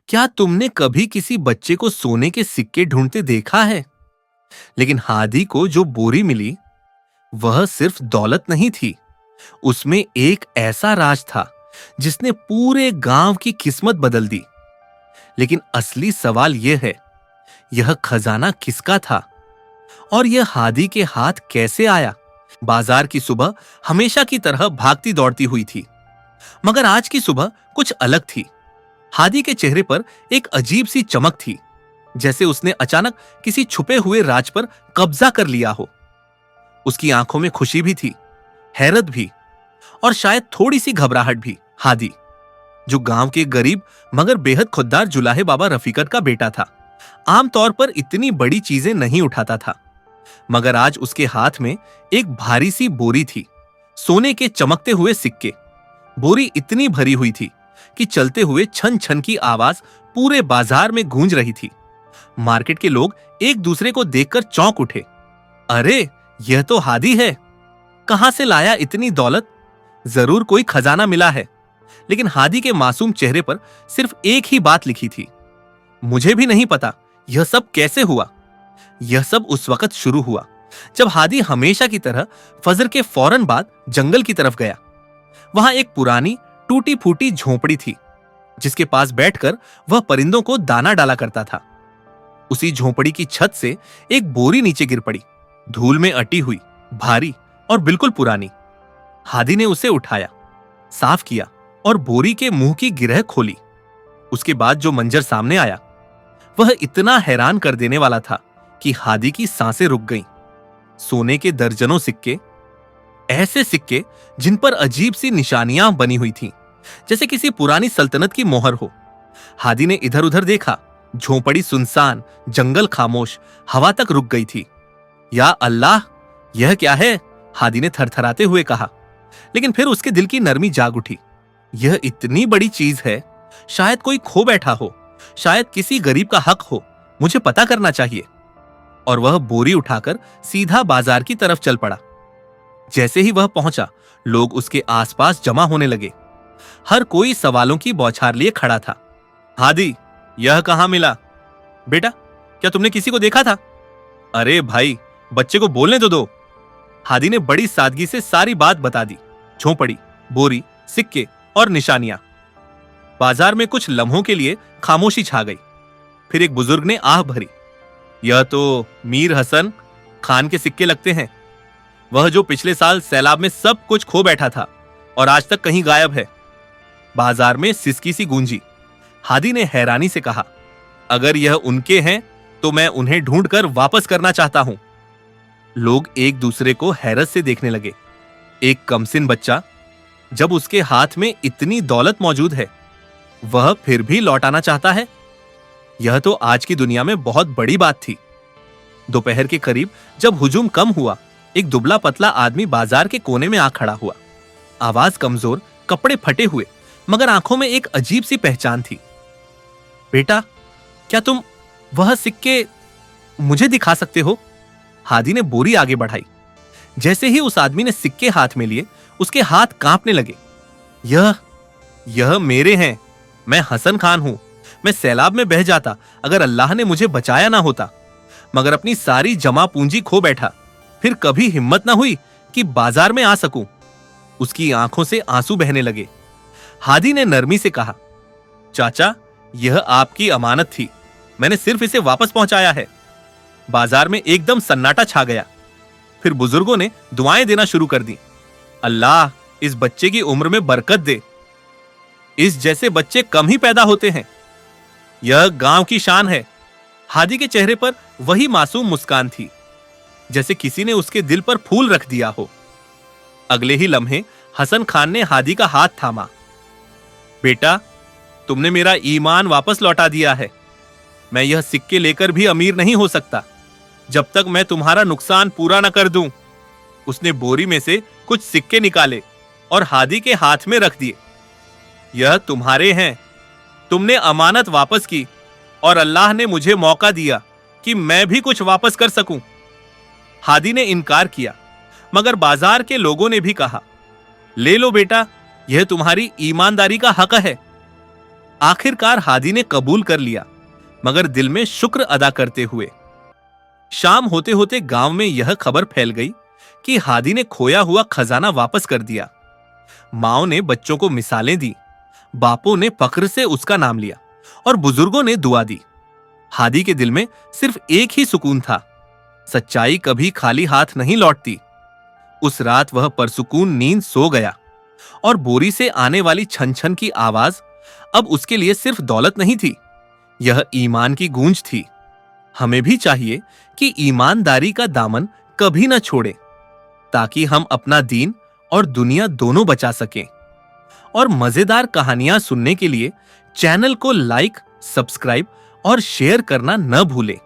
क्या तुमने कभी किसी बच्चे को सोने के सिक्के ढूंढते देखा है? लेकिन हादी को जो बोरी मिली, वह सिर्फ दौलत नहीं थी। उसमें एक ऐसा राज था जिसने पूरे गांव की किस्मत बदल दी। लेकिन असली सवाल यह है, यह खजाना किसका था और यह हादी के हाथ कैसे आया? बाजार की सुबह हमेशा की तरह भागती दौड़ती हुई थी, मगर आज की सुबह कुछ अलग थी। हादी के चेहरे पर एक अजीब सी चमक थी, जैसे उसने अचानक किसी छुपे हुए राज पर कब्जा कर लिया हो। उसकी आंखों में खुशी भी थी, हैरत भी, और शायद थोड़ी सी घबराहट भी। हादी, जो गांव के गरीब मगर बेहद खुददार जुलाहे बाबा रफीकत का बेटा था, आमतौर पर इतनी बड़ी चीजें नहीं उठाता था, मगर आज उसके हाथ में एक भारी सी बोरी थी, सोने के चमकते हुए सिक्के। बोरी इतनी भरी हुई थी कि चलते हुए छन छन की आवाज पूरे बाजार में गूंज रही थी। मार्केट के लोग एक दूसरे को देखकर चौंक उठे। अरे, यह तो हादी है। कहां से लाया इतनी दौलत? जरूर कोई खजाना मिला है। लेकिन हादी के मासूम चेहरे पर सिर्फ एक ही बात लिखी थी, मुझे भी नहीं पता यह सब कैसे हुआ। यह सब उस वक्त शुरू हुआ जब हादी हमेशा की तरह फजर के फौरन बाद जंगल की तरफ गया। वहां एक पुरानी टूटी फूटी झोंपड़ी थी, जिसके पास बैठकर वह परिंदों को दाना डाला करता था। उसी झोंपड़ी की छत से एक बोरी नीचे गिर पड़ी, धूल में अटी हुई, भारी और बिल्कुल पुरानी। हादी ने उसे उठाया, साफ किया और बोरी के मुंह की गिरह खोली। उसके बाद जो मंजर सामने आया, वह इतना हैरान कर देने वाला था कि हादी की सांसें रुक गईं। सोने के दर्जनों सिक्के, ऐसे सिक्के जिन पर अजीब सी निशानियां बनी हुई थीं, जैसे किसी पुरानी सल्तनत की मोहर हो। हादी ने इधर उधर देखा, झोंपड़ी सुनसान, जंगल खामोश, हवा तक रुक गई थी। या अल्लाह, यह क्या है? हादी ने थरथराते हुए कहा। लेकिन फिर उसके दिल की नरमी जाग उठी। यह इतनी बड़ी चीज है, शायद कोई खो बैठा हो, शायद किसी गरीब का हक हो, मुझे पता करना चाहिए। और वह बोरी उठाकर सीधा बाजार की तरफ चल पड़ा। जैसे ही वह पहुंचा, लोग उसके आसपास जमा होने लगे। हर कोई सवालों की बौछार लिए खड़ा था। हादी, यह कहां मिला? बेटा, क्या तुमने किसी को देखा था? अरे भाई, बच्चे को बोलने तो दो। हादी ने बड़ी सादगी से सारी बात बता दी। झोंपड़ी, बोरी, सिक्के और निशानियां। बाजार में कुछ लम्हों के लिए खामोशी छा गई। फिर एक बुजुर्ग ने आह भरी, यह तो मीर हसन खान के सिक्के लगते हैं। वह जो पिछले साल सैलाब में सब कुछ खो बैठा था और आज तक कहीं गायब है। बाजार में सिसकी सी गूंजी। हादी ने हैरानी से कहा, अगर यह उनके हैं तो मैं उन्हें ढूंढकर वापस करना चाहता हूं। लोग एक दूसरे को हैरत से देखने लगे। एक कमसिन बच्चा, जब उसके हाथ में इतनी दौलत मौजूद है, वह फिर भी लौटाना चाहता है। यह तो आज की दुनिया में बहुत बड़ी बात थी। दोपहर के करीब जब हुजूम कम हुआ, एक दुबला पतला आदमी बाजार के कोने में आ खड़ा हुआ। आवाज कमजोर, कपड़े फटे हुए, मगर आंखों में एक अजीब सी पहचान थी। बेटा, क्या तुम वह सिक्के मुझे दिखा सकते हो? हादी ने बोरी आगे बढ़ाई। जैसे ही उस आदमी ने सिक्के हाथ में लिए, उसके हाथ कांपने लगे। यह मेरे हैं। मैं हसन खान हूं। मैं सैलाब में बह जाता अगर अल्लाह ने मुझे बचाया ना होता, मगर अपनी सारी जमा पूंजी खो बैठा। फिर कभी हिम्मत ना हुई कि बाजार में आ सकूं। उसकी आंखों से आंसू बहने लगे। हादी ने नरमी से कहा, चाचा, यह आपकी अमानत थी। मैंने सिर्फ इसे वापस पहुंचाया है। बाजार में एकदम सन्नाटा छा गया। फिर बुजुर्गों ने दुआएं देना शुरू कर दी। अल्लाह इस बच्चे की उम्र में बरकत दे। इस जैसे बच्चे कम ही पैदा होते हैं। यह गांव की शान है। हादी के चेहरे पर वही मासूम मुस्कान थी, जैसे किसी ने उसके दिल पर फूल रख दिया हो। अगले ही लम्हे हसन खान ने हादी का हाथ थामा। बेटा, तुमने मेरा ईमान वापस लौटा दिया है। मैं यह सिक्के लेकर भी अमीर नहीं हो सकता जब तक मैं तुम्हारा नुकसान पूरा न कर दूं। उसने बोरी में से कुछ सिक्के निकाले और हादी के हाथ में रख दिए। यह तुम्हारे हैं। तुमने अमानत वापस की और अल्लाह ने मुझे मौका दिया कि मैं भी कुछ वापस कर सकूं। हादी ने इनकार किया, मगर बाजार के लोगों ने भी कहा, ले लो बेटा, यह तुम्हारी ईमानदारी का हक है। आखिरकार हादी ने कबूल कर लिया, मगर दिल में शुक्र अदा करते हुए। शाम होते होते गांव में यह खबर फैल गई कि हादी ने खोया हुआ खजाना वापस कर दिया। माओ ने बच्चों को मिसालें दी, बापों ने फख्र से उसका नाम लिया और बुजुर्गों ने दुआ दी। हादी के दिल में सिर्फ एक ही सुकून था, सच्चाई कभी खाली हाथ नहीं लौटती। उस रात वह परसुकून नींद सो गया और बोरी से आने वाली छन छन की आवाज अब उसके लिए सिर्फ दौलत नहीं थी, यह ईमान की गूंज थी। हमें भी चाहिए कि ईमानदारी का दामन कभी न छोड़ें, ताकि हम अपना दीन और दुनिया दोनों बचा सकें। और मजेदार कहानियां सुनने के लिए चैनल को लाइक, सब्सक्राइब और शेयर करना न भूलें।